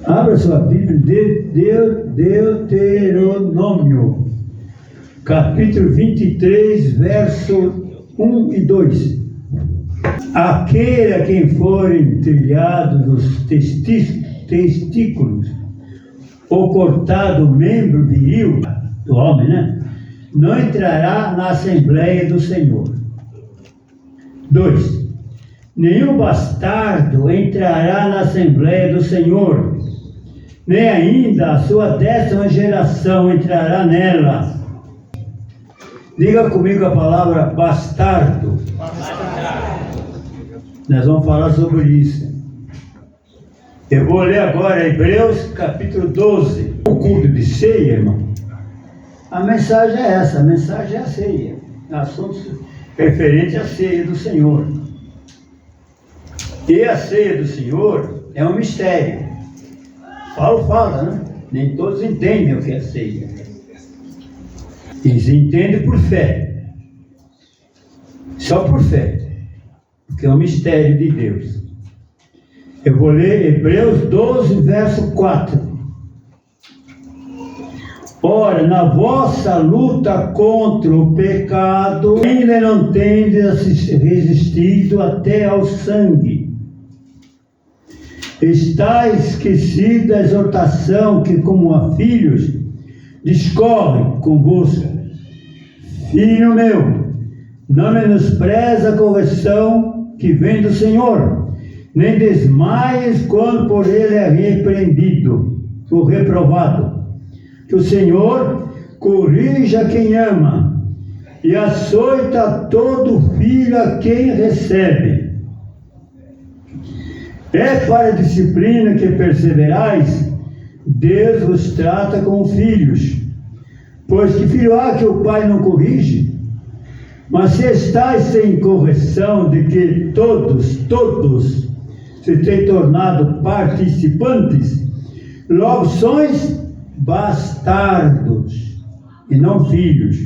Abra sua Bíblia, Deuteronômio, capítulo 23, verso 1 e 2. Aquele a quem forem trilhados os testículos, ou cortado o membro viril do homem, não entrará na Assembleia do Senhor. 2. Nenhum bastardo entrará na Assembleia do Senhor, nem ainda a sua 10ª geração entrará nela. Diga comigo a palavra bastardo. Nós vamos falar sobre isso. Eu vou ler agora Hebreus capítulo 12. O culto de ceia, irmão. A mensagem é essa, a mensagem é a ceia. Assuntos referentes à ceia do Senhor. E a ceia do Senhor é um mistério. Paulo fala, né? Nem todos entendem o que é ceia. Eles entendem por fé. Só por fé. Porque é um mistério de Deus. Eu vou ler Hebreus 12, verso 4. Ora, na vossa luta contra o pecado, ainda não tendes resistido até ao sangue. Está esquecida a exortação que, como a filhos, discorre convosco. Filho meu, não menospreze a correção que vem do Senhor, nem desmaies quando por ele é repreendido ou reprovado. Que o Senhor corrija quem ama e açoita todo filho a quem recebe. É para a disciplina que perseverais, Deus vos trata como filhos. Pois que filho há que o pai não corrige? Mas se estáis sem correção de que todos se têm tornado participantes, logo sois bastardos e não filhos.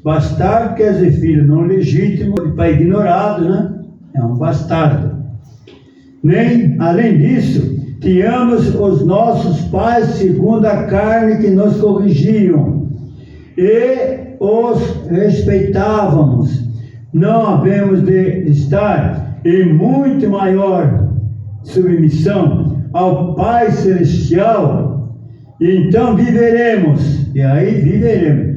Bastardo quer dizer filho não legítimo, pai ignorado, É um bastardo. Nem, além disso, tínhamos os nossos pais segundo a carne que nos corrigiam e os respeitávamos. Não havemos de estar em muito maior submissão ao Pai Celestial, e então viveremos,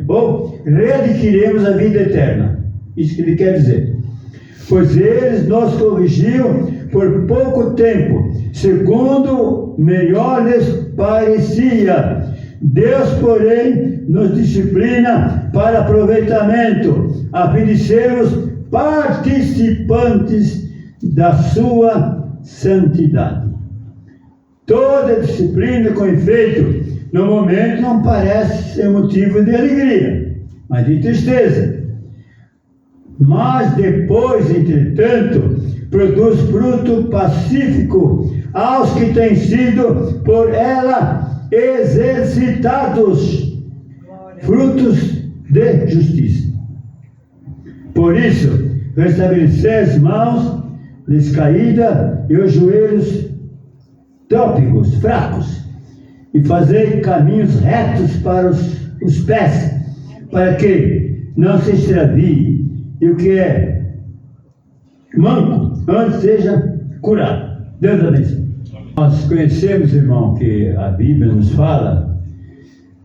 ou readquiriremos a vida eterna. Isso que ele quer dizer. Pois eles nos corrigiam por pouco tempo, segundo melhor lhes parecia. Deus, porém, nos disciplina para aproveitamento, a fim de sermos participantes da sua santidade. Toda disciplina com efeito, no momento não parece ser motivo de alegria, mas de tristeza. Mas depois, entretanto, produz fruto pacífico aos que têm sido por ela exercitados, frutos de justiça. Por isso, restabelecer as mãos descaídas e os joelhos trópicos, fracos, e fazer caminhos retos para os pés, para que não se extravie, e o que é manco antes seja curado. Deus abençoe. Nós conhecemos, irmão, que a Bíblia nos fala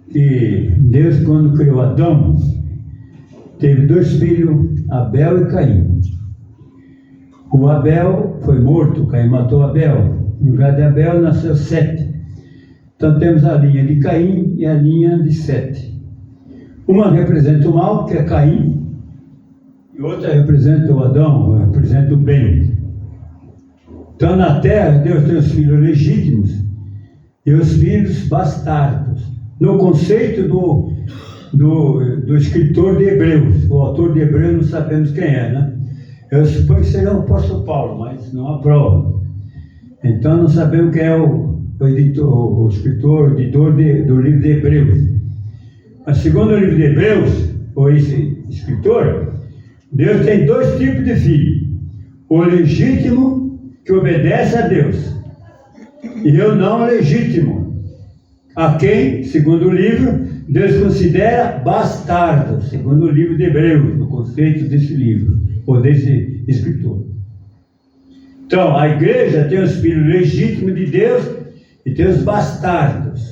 que Deus, quando criou Adão, teve 2 filhos, Abel e Caim. O Abel foi morto, Caim matou Abel. No lugar de Abel nasceu Sete. Então temos a linha de Caim e a linha de Sete. Uma representa o mal, que é Caim, e outra representa o Adão, representa o bem. Então na terra Deus tem os filhos legítimos e os filhos bastardos. No conceito do escritor de Hebreus, o autor de Hebreus não sabemos quem é, Eu suponho que seja o apóstolo Paulo, mas não há prova. Então não sabemos quem é o escritor, o editor do livro de Hebreus. Mas segundo o livro de Hebreus, ou esse escritor, Deus tem 2 tipos de filho. O legítimo, que obedece a Deus, e o não legítimo, a quem, segundo o livro, Deus considera bastardo, segundo o livro de Hebreus, o conceito desse livro, ou desse escritor. Então, a igreja tem os filhos legítimos de Deus e tem os bastardos.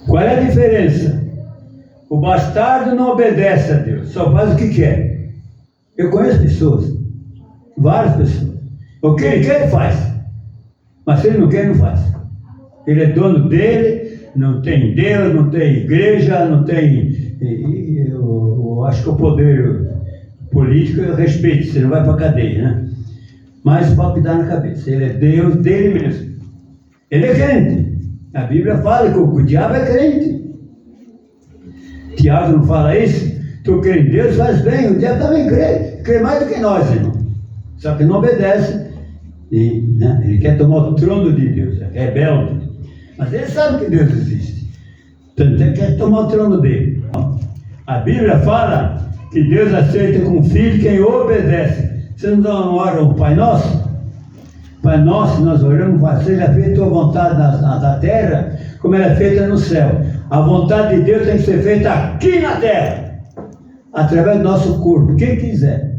Qual é a diferença? O bastardo não obedece a Deus, só faz o que quer. Eu conheço pessoas, várias pessoas. O que ele quer, ele faz. Mas se ele não quer, ele não faz. Ele é dono dele, não tem Deus, não tem igreja, não tem... Eu acho que o poder político eu respeito, você não vai para a cadeia, né? Mas pode dar na cabeça, ele é Deus dele mesmo. Ele é crente. A Bíblia fala que o diabo é crente. Tiago não fala isso? Tu crê em Deus, faz bem. O diabo também crê mais do que nós, irmão. Só que não obedece. E, né, ele quer tomar o trono de Deus, é rebelde. Mas ele sabe que Deus existe. Tanto ele quer tomar o trono dele. A Bíblia fala que Deus aceita com o filho quem obedece. Vocês não oram o Pai Nosso? Pai Nosso, nós oramos, seja feita a tua vontade na terra, como ela é feita no céu. A vontade de Deus tem que ser feita aqui na terra, através do nosso corpo, quem quiser.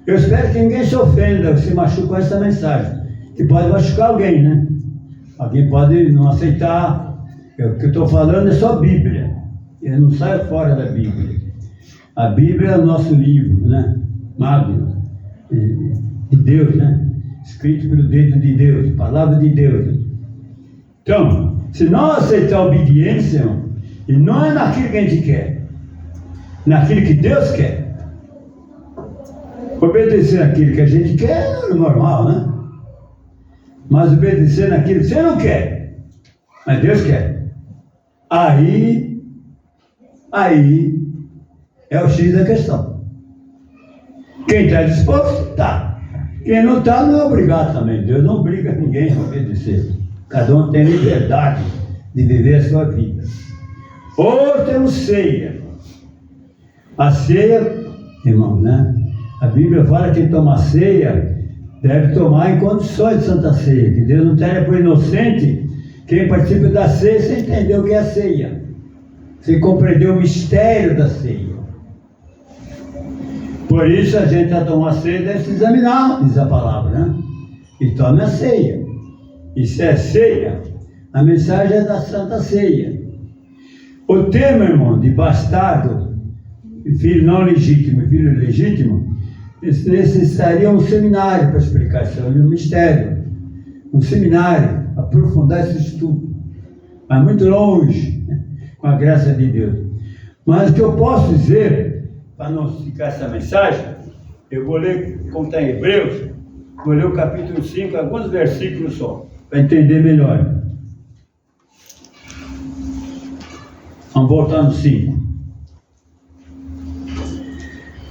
Eu espero que ninguém se ofenda, se machuque com essa mensagem, que pode machucar alguém, né? Alguém pode não aceitar. O que eu estou falando é só Bíblia. Eu não saio fora da Bíblia. A Bíblia é o nosso livro, né? Magno, de Deus, né? Escrito pelo dedo de Deus, palavra de Deus. Então, se não aceitar a obediência, e não é naquilo que a gente quer, naquilo que Deus quer. Obedecer naquilo que a gente quer é normal, né? Mas obedecer naquilo que você não quer, mas Deus quer. Aí é o X da questão. Quem está disposto, está. Quem não está, não é obrigado também. Deus não obriga ninguém a obedecer. Cada um tem liberdade de viver a sua vida. Ou temos ceia. A ceia, irmão, né? A Bíblia fala que quem toma ceia deve tomar em condições de Santa Ceia. Que Deus não tenha por inocente quem participa da ceia sem entender o que é a ceia. Sem compreender o mistério da ceia. Por isso a gente a tomar ceia deve se examinar, diz a palavra, né? E tome a ceia. E se é ceia, a mensagem é da Santa Ceia. O termo, irmão, de bastardo, filho não legítimo e filho legítimo, necessitaria um seminário para explicar isso, um mistério. Um seminário, aprofundar esse estudo. Mas muito longe, né? Com a graça de Deus. Mas o que eu posso dizer, para não ficar essa mensagem, eu vou ler, como está em Hebreus, vou ler o capítulo 5, alguns versículos só, para entender melhor. Vamos voltar no 5.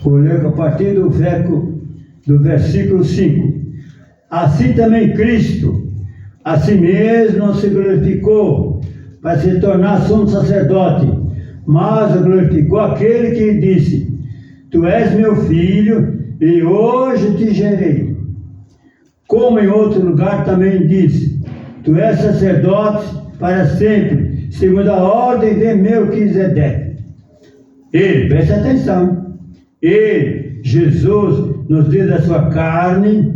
Vou ler a partir do versículo 5. Assim também Cristo, a si mesmo se glorificou, para se tornar sumo sacerdote, mas glorificou aquele que lhe disse: Tu és meu filho, e hoje te gerei. Como em outro lugar também disse: Tu és sacerdote para sempre, segundo a ordem de Melquisedeque. Ele, preste atenção, ele, Jesus, nos dias da sua carne,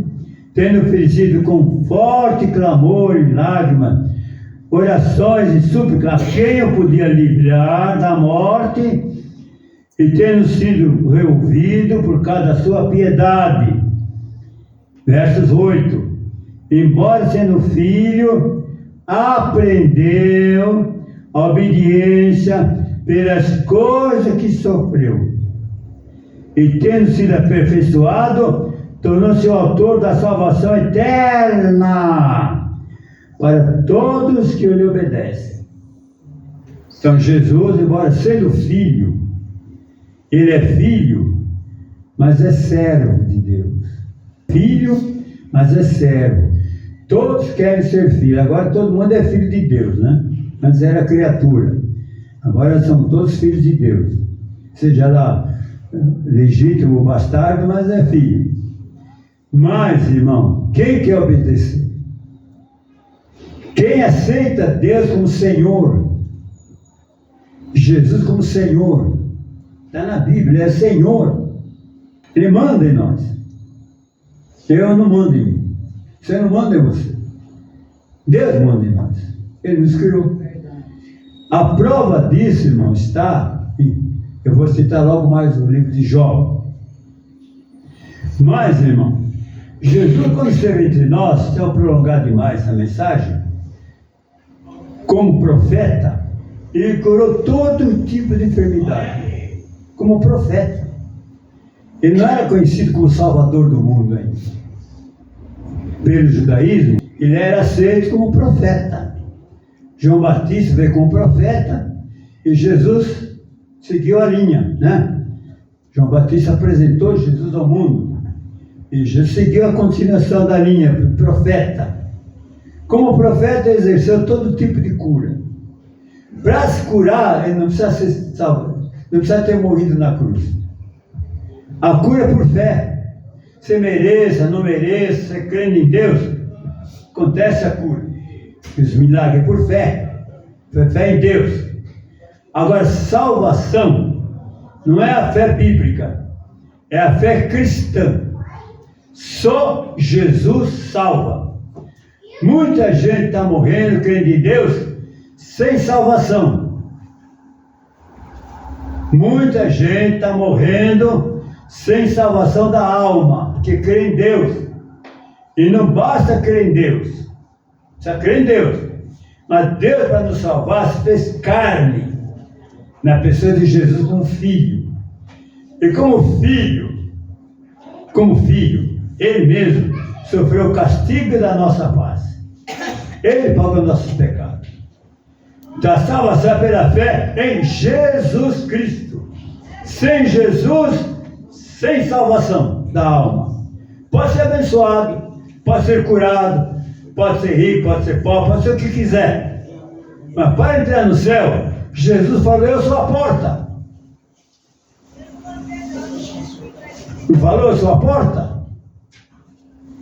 tendo oferecido com forte clamor e lágrimas, orações e súplicas a quem eu podia livrar da morte, e tendo sido reouvido por causa da sua piedade. Versos 8. Embora sendo filho, aprendeu a obediência pelas coisas que sofreu. E tendo sido aperfeiçoado, tornou-se o autor da salvação eterna para todos que lhe obedecem. Então Jesus, embora sendo filho, ele é filho, mas é servo de Deus. Filho, mas é servo. Todos querem ser filho. Agora todo mundo é filho de Deus, né? Antes era criatura. Agora são todos filhos de Deus. Seja lá legítimo ou bastardo, mas é filho. Mas, irmão, quem quer obedecer? Quem aceita Deus como Senhor, Jesus como Senhor, está na Bíblia, Ele é Senhor. Ele manda em nós. Eu não mando em mim. Você não manda em você. Deus manda em nós. Ele nos criou. A prova disso, irmão, está, eu vou citar logo mais o livro de Jó. Mas, irmão, Jesus, quando esteve entre nós, se eu prolongar demais essa mensagem, como profeta, ele curou todo tipo de enfermidade. Como profeta. Ele não era conhecido como Salvador do mundo ainda. Pelo judaísmo, ele era aceito como profeta. João Batista veio como profeta e Jesus seguiu a linha, né? João Batista apresentou Jesus ao mundo e Jesus seguiu a continuação da linha, profeta. Como profeta, ele exerceu todo tipo de cura. Para se curar, ele não precisa ser salvo, não precisa ter morrido na cruz. A cura é por fé. Você mereça, não mereça, você crendo em Deus, acontece a cura. Os milagres por fé. Foi fé em Deus. Agora, salvação não é a fé bíblica, é a fé cristã. Só Jesus salva. Muita gente está morrendo crendo em Deus sem salvação. Muita gente está morrendo sem salvação da alma, porque crê em Deus. E não basta crer em Deus, precisa crer em Deus. Mas Deus, para nos salvar, se fez carne na pessoa de Jesus como filho. E como filho, Ele mesmo sofreu o castigo da nossa paz. Ele pagou nossos pecados. Então a salvação é pela fé em Jesus Cristo. Sem Jesus, sem salvação da alma. Pode ser abençoado, pode ser curado, pode ser rico, pode ser pobre, pode ser o que quiser. Mas para entrar no céu, Jesus falou: eu sou a porta. Não falou: eu sou a porta?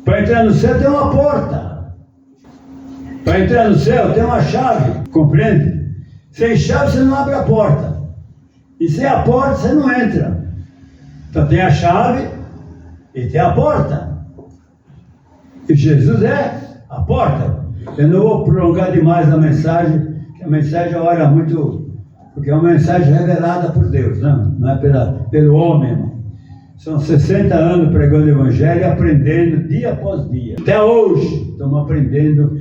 Para entrar no céu tem uma porta. Para entrar no céu tem uma chave, compreende? Sem chave você não abre a porta. E sem a porta você não entra. Então tem a chave e tem a porta. E Jesus é a porta. Eu não vou prolongar demais a mensagem, que a mensagem olha muito, porque é uma mensagem revelada por Deus, não é pelo homem, irmão. São 60 anos pregando o Evangelho e aprendendo dia após dia. Até hoje estamos aprendendo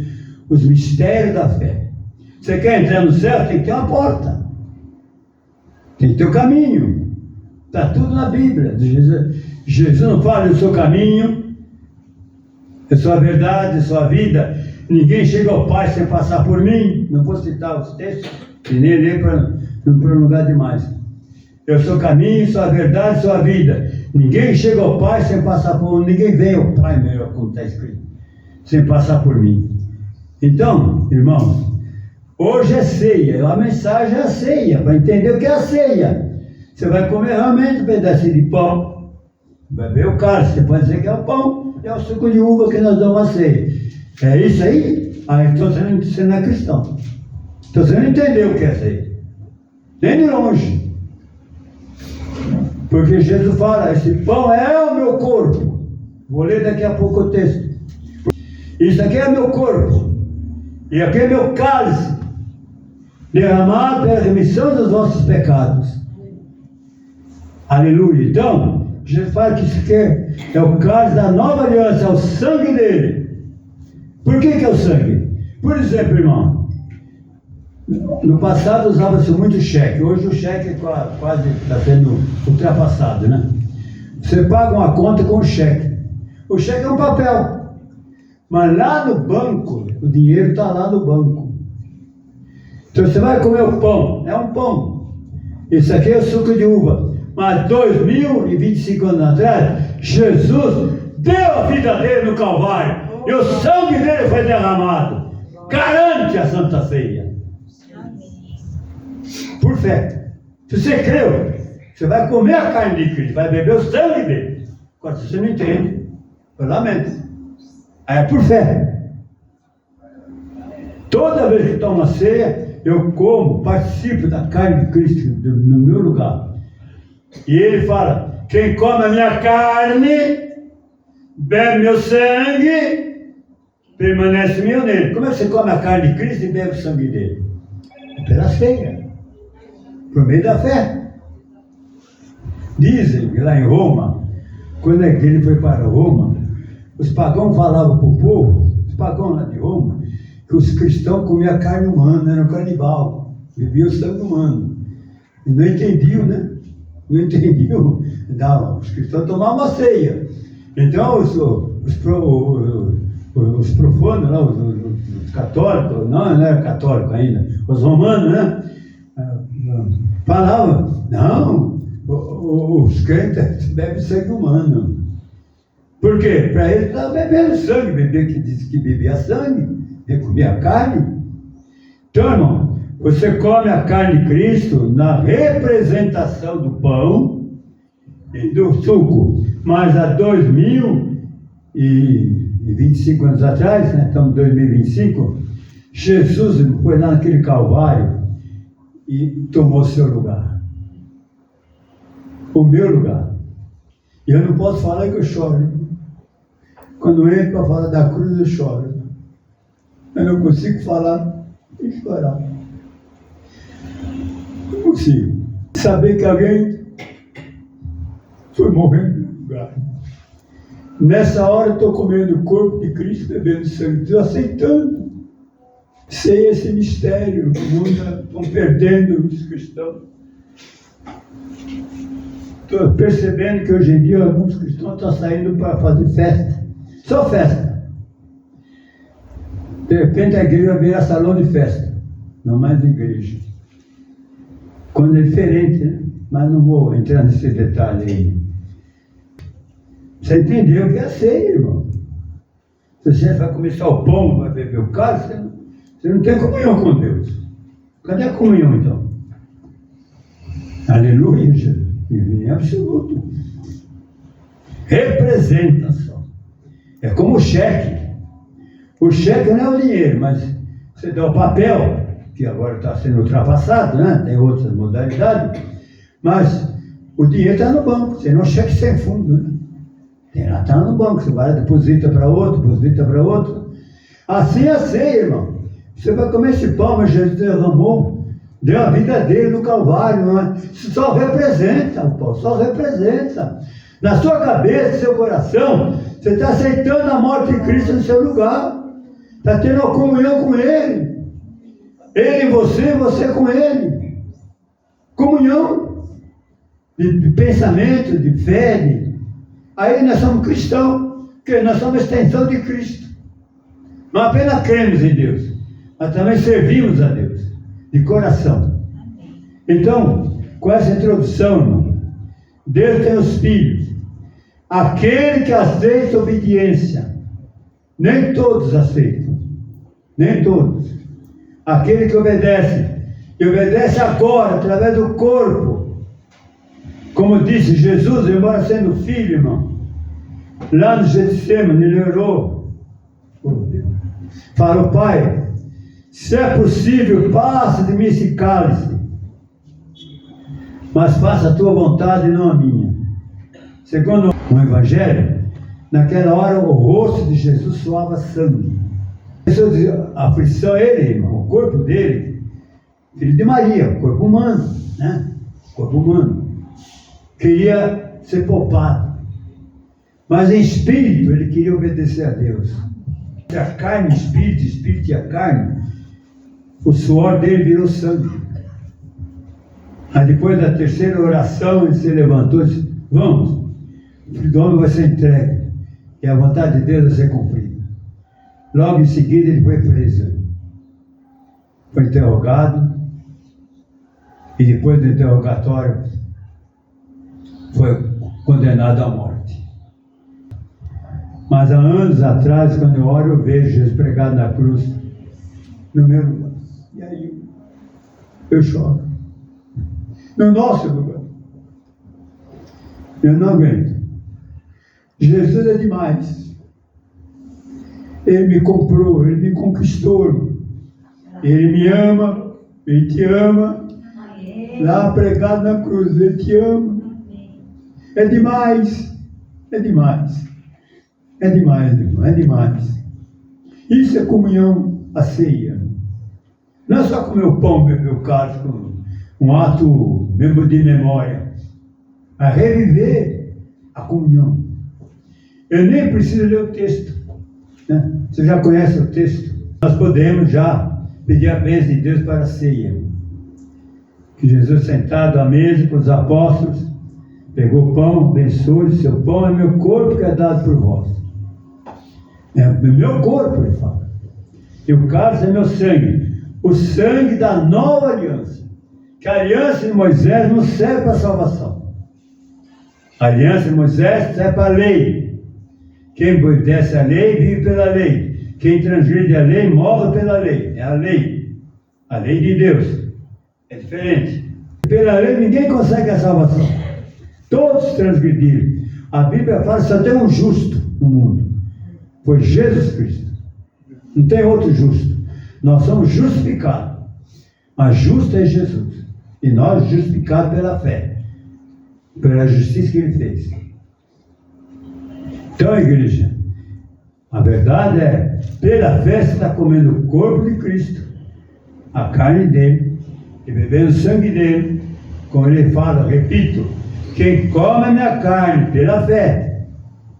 os mistérios da fé. Você quer entrar no céu, tem que ter uma porta. Tem que ter o caminho. Está tudo na Bíblia. Jesus não fala: eu sou o caminho, eu sou a verdade, eu sou a vida. Ninguém chega ao Pai sem passar por mim. Não vou citar os textos, e nem ler para não prolongar demais. Eu sou o caminho, sou a verdade, sou a vida. Ninguém chega ao Pai sem passar por mim. Ninguém vem ao Pai, meu, como está escrito, sem passar por mim. Então, irmãos, hoje é ceia. A mensagem é a ceia. Para entender o que é a ceia, você vai comer realmente um pedacinho de pão, vai ver o cálice. Você pode dizer que é o pão, é o suco de uva que nós damos a ceia. É isso aí? Então você não é cristão. Então você não entendeu o que é ceia. Nem de longe. Porque Jesus fala: esse pão é o meu corpo. Vou ler daqui a pouco o texto. Isso aqui é meu corpo. E aqui é meu cálice, derramado pela remissão dos vossos pecados. Aleluia. Então, Jesus fala que isso aqui é o cálice da nova aliança, é o sangue dele. Por que é o sangue? Por exemplo, irmão, no passado usava-se muito cheque. Hoje o cheque quase está sendo ultrapassado, né? Você paga uma conta com o cheque. O cheque é um papel. Mas lá no banco, o dinheiro está lá no banco. Então você vai comer o pão, é um pão. Isso aqui é o suco de uva. Mas 2025 anos atrás, Jesus deu a vida dele no Calvário. E o sangue dele foi derramado. Garante a Santa Ceia. Por fé. Se você creu, você vai comer a carne de Cristo, vai beber o sangue dele. Agora, se você não entende, eu lamento. Aí é por fé. Toda vez que tomo a ceia, eu como, participo da carne de Cristo no meu lugar. E ele fala: quem come a minha carne, bebe meu sangue, permanece meu nele. Como é que você come a carne de Cristo e bebe o sangue dele? Pela ceia, por meio da fé. Dizem que lá em Roma, quando a igreja foi para Roma, os pagãos falavam para o povo, os pagãos lá de Roma, que os cristãos comiam carne humana, eram canibal, bebiam o sangue humano. E não entendiam, né? Não entendiam. Não, os cristãos tomavam a ceia. Então os profanos, lá, os católicos, não era católico ainda, os romanos, né? Falavam: não, os crentes bebem sangue humano. Por quê? Para eles estavam bebendo sangue, beber que disse que bebia sangue, comia carne. Então, irmão, você come a carne de Cristo na representação do pão e do suco. Mas há 2025 anos atrás, né, estamos em 2025, Jesus foi lá naquele Calvário e tomou seu lugar. O meu lugar. E eu não posso falar que eu choro. Quando eu entro para falar da cruz, eu choro. Eu não consigo falar e chorar. Não consigo. Saber que alguém foi morrer no meu lugar. Nessa hora eu estou comendo o corpo de Cristo, bebendo sangue, estou aceitando. Sei esse mistério que o mundo estão perdendo os cristãos. Estou percebendo que hoje em dia alguns cristãos estão saindo para fazer festa. Só festa. De repente a igreja vai virar salão de festa, não mais igreja. Quando é diferente, né? Mas não vou entrar nesse detalhe aí. Você entendeu o que é ceia, irmão? Se você vai comer só o pão, vai beber o cálice, você não tem comunhão com Deus. Cadê a comunhão então? Aleluia, Jesus. Em absoluto. Representação. É como o cheque. O cheque não é o dinheiro, mas você dá o papel, que agora está sendo ultrapassado, né? Tem outras modalidades, mas o dinheiro está no banco, senão o cheque sem fundo, né? Está no banco, você vai, deposita para outro. Assim é a ceia, irmão. Você vai comer esse pão, mas Jesus derramou, deu a vida dele no Calvário, não é? Isso só representa, o pão, só representa. Na sua cabeça, no seu coração, você está aceitando a morte de Cristo no seu lugar. Está tendo uma comunhão com Ele. Ele em você, você com Ele. Comunhão de pensamento, de fé. Aí nós somos cristãos, porque nós somos a extensão de Cristo. Não apenas cremos em Deus, mas também servimos a Deus, de coração. Então, com essa introdução, irmão, Deus tem os filhos. Aquele que aceita obediência, nem todos aceitam. Nem todos. Aquele que obedece, e obedece agora, através do corpo. Como disse Jesus, embora sendo filho, irmão, lá no Getsemane, ele orou. Falou: Pai, se é possível, passa de mim esse cálice, mas faça a tua vontade e não a minha. Segundo o Evangelho, naquela hora o rosto de Jesus suava sangue. A aflição é ele, irmão, o corpo dele, filho de Maria, o corpo humano, né? Corpo humano. Queria ser poupado. Mas em espírito ele queria obedecer a Deus. A carne, espírito e a carne, o suor dele virou sangue. Mas depois da terceira oração ele se levantou e disse: vamos, o filho do homem vai ser entregue e a vontade de Deus vai ser cumprida. Logo em seguida ele foi preso, foi interrogado, e depois do interrogatório foi condenado à morte. Mas há anos atrás, quando eu oro, eu vejo Jesus pregado na cruz no meu lugar, e aí eu choro no nosso lugar. Eu não aguento. Jesus é demais. Ele me comprou, Ele me conquistou. Ele me ama, Ele te ama. Lá pregado na cruz, Ele te ama. É demais, é demais. É demais, irmão, é demais. Isso é comunhão, a ceia. Não é só comer o pão, beber o cálice, um ato mesmo de memória. É reviver a comunhão. Eu nem preciso ler o texto, né? Você já conhece o texto? Nós podemos já pedir a bênção de Deus para a ceia. Que Jesus sentado à mesa com os apóstolos, pegou o pão, abençoou, disse: seu pão é meu corpo que é dado por vós. É meu corpo, ele fala. E o cálice é meu sangue. O sangue da nova aliança. Que a aliança de Moisés não serve para a salvação. A aliança de Moisés serve para a lei. Quem obedece à lei, vive pela lei. Quem transgride a lei, morre pela lei. É a lei. A lei de Deus. É diferente. Pela lei ninguém consegue a salvação. Todos transgrediram. A Bíblia fala que só tem um justo no mundo. Foi Jesus Cristo. Não tem outro justo. Nós somos justificados. Mas justo é Jesus. E nós justificados pela fé. Pela justiça que Ele fez. Então, igreja, a verdade é, pela fé você está comendo o corpo de Cristo, a carne dele, e bebendo o sangue dele. Como Ele fala, repito, quem come a minha carne pela fé,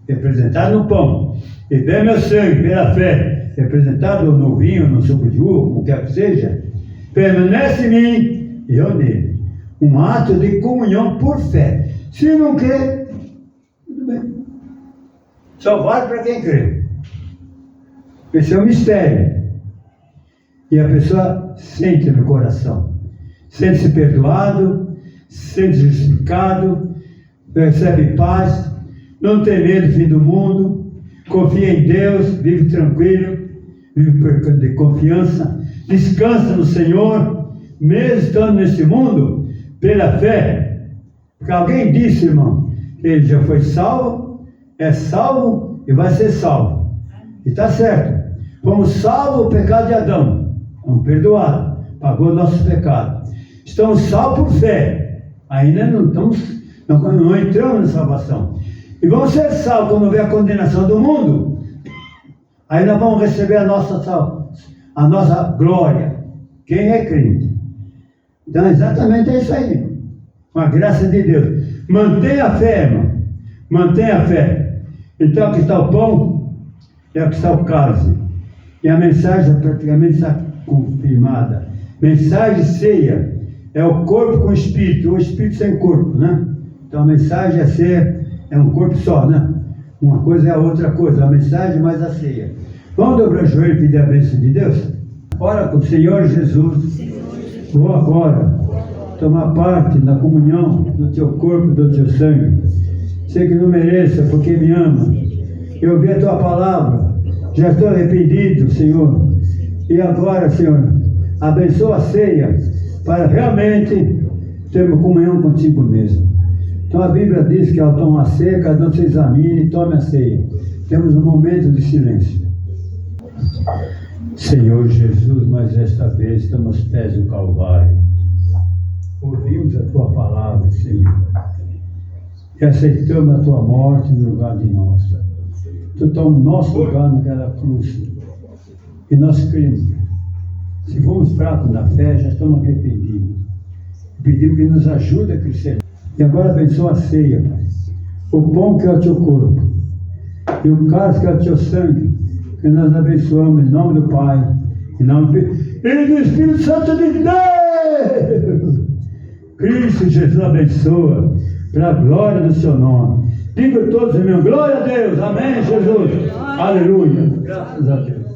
representado no pão, e bebe meu sangue pela fé, representado no vinho, no suco de uva, como quer que seja, permanece em mim e eu nele. Um ato de comunhão por fé. Se não crer, tudo bem. Só vale para quem crê. Esse é um mistério. E a pessoa sente no coração. Sente-se perdoado, sente-se justificado, recebe paz, não tem medo do fim do mundo, confia em Deus, vive tranquilo, vive de confiança, descansa no Senhor, mesmo estando nesse mundo, pela fé. Porque alguém disse, irmão, que ele já foi salvo, é salvo e vai ser salvo. E está certo. Fomos salvos do pecado de Adão. Fomos perdoados. Pagou nossos pecados. Estamos salvos por fé. Ainda não entramos na salvação. E vamos ser salvos quando vier a condenação do mundo. Aí nós vamos receber a nossa glória. Quem é crente. Então exatamente é isso aí. Com a graça de Deus. Mantenha a fé, irmão. Mantenha a fé. Então aqui está o pão e aqui está o cálice. E a mensagem praticamente está confirmada. Mensagem ceia é o corpo com o espírito, ou espírito sem corpo, né? Então a mensagem é ceia, é um corpo só, né? Uma coisa é a outra coisa, a mensagem mais a ceia. Vamos dobrar o joelho e pedir a bênção de Deus? Ora com o Senhor Jesus. Vou agora tomar parte na comunhão do teu corpo e do teu sangue. Sei que não mereça, porque me ama. Eu ouvi a tua palavra, já estou arrependido, Senhor. E agora, Senhor, abençoa a ceia, para realmente termos comunhão contigo mesmo. Então a Bíblia diz que ao tomar a ceia, cada um se examine e tome a ceia. Temos um momento de silêncio. Senhor Jesus, mas esta vez estamos aos pés do Calvário. Ouvimos a tua palavra, Senhor, e aceitamos a tua morte no lugar de nós. Tu está no nosso lugar naquela cruz. E nós cremos. Se fomos fracos na fé, já estamos arrependidos. Pedimos que nos ajude a crescer. E agora abençoa a ceia, Pai. O pão que é o teu corpo. E o cálice que é o teu sangue. Que nós abençoamos em nome do Pai. Em nome do Filho e do Espírito Santo de Deus. Cristo Jesus abençoa. Para a glória do seu nome. Diga todos, irmãos, glória a Deus. Amém, Jesus. Aleluia. Graças a Deus.